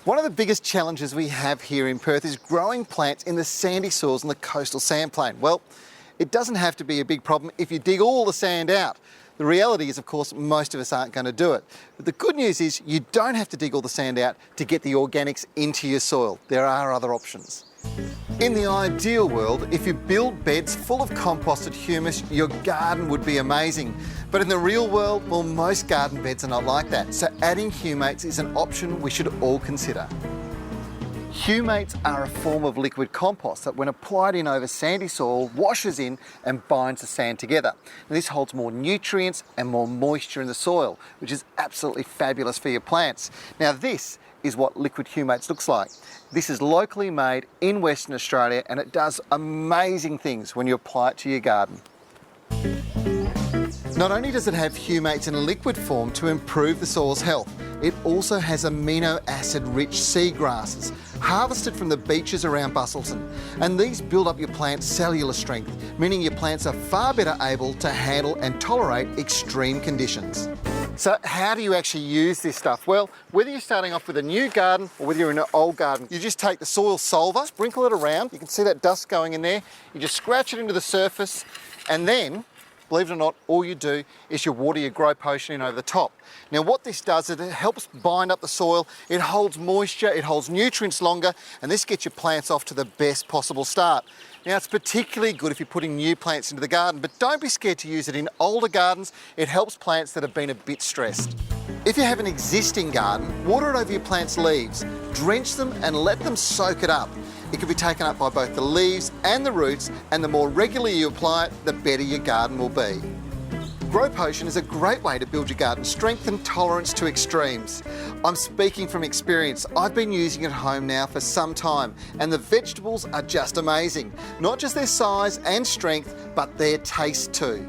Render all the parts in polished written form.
One of the biggest challenges we have here in Perth is growing plants in the sandy soils on the coastal sandplain. Well, it doesn't have to be a big problem if you dig all the sand out. The reality is, of course, most of us aren't going to do it. But the good news is you don't have to dig all the sand out to get the organics into your soil. There are other options. In the ideal world, if you build beds full of composted humus, your garden would be amazing. But in the real world, well, most garden beds are not like that. So adding humates is an option we should all consider. Humates are a form of liquid compost that, when applied in over sandy soil, washes in and binds the sand together. And this holds more nutrients and more moisture in the soil, which is absolutely fabulous for your plants. Now, this is what liquid humates looks like. This is locally made in Western Australia, and it does amazing things when you apply it to your garden. Not only does it have humates in a liquid form to improve the soil's health, it also has amino acid-rich seagrasses harvested from the beaches around Busselton. And these build up your plant's cellular strength, meaning your plants are far better able to handle and tolerate extreme conditions. So how do you actually use this stuff? Well, whether you're starting off with a new garden or whether you're in an old garden, you just take the soil solver, sprinkle it around. You can see that dust going in there. You just scratch it into the surface, and then, believe it or not, all you do is you water your Grow Potion in over the top. Now what this does is it helps bind up the soil, it holds moisture, it holds nutrients longer, and this gets your plants off to the best possible start. Now it's particularly good if you're putting new plants into the garden, but don't be scared to use it in older gardens. It helps plants that have been a bit stressed. If you have an existing garden, water it over your plant's leaves, drench them and let them soak it up. It can be taken up by both the leaves and the roots, and the more regularly you apply it, the better your garden will be. Grow Potion is a great way to build your garden strength and tolerance to extremes. I'm speaking from experience. I've been using it at home now for some time, and the vegetables are just amazing. Not just their size and strength, but their taste too.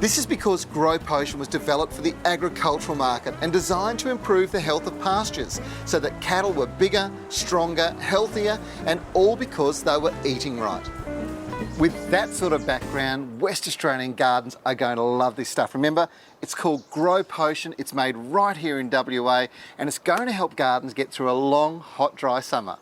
This is because Grow Potion was developed for the agricultural market and designed to improve the health of pastures so that cattle were bigger, stronger, healthier, and all because they were eating right. With that sort of background, West Australian gardens are going to love this stuff. Remember, it's called Grow Potion. It's made right here in WA, and it's going to help gardens get through a long, hot, dry summer.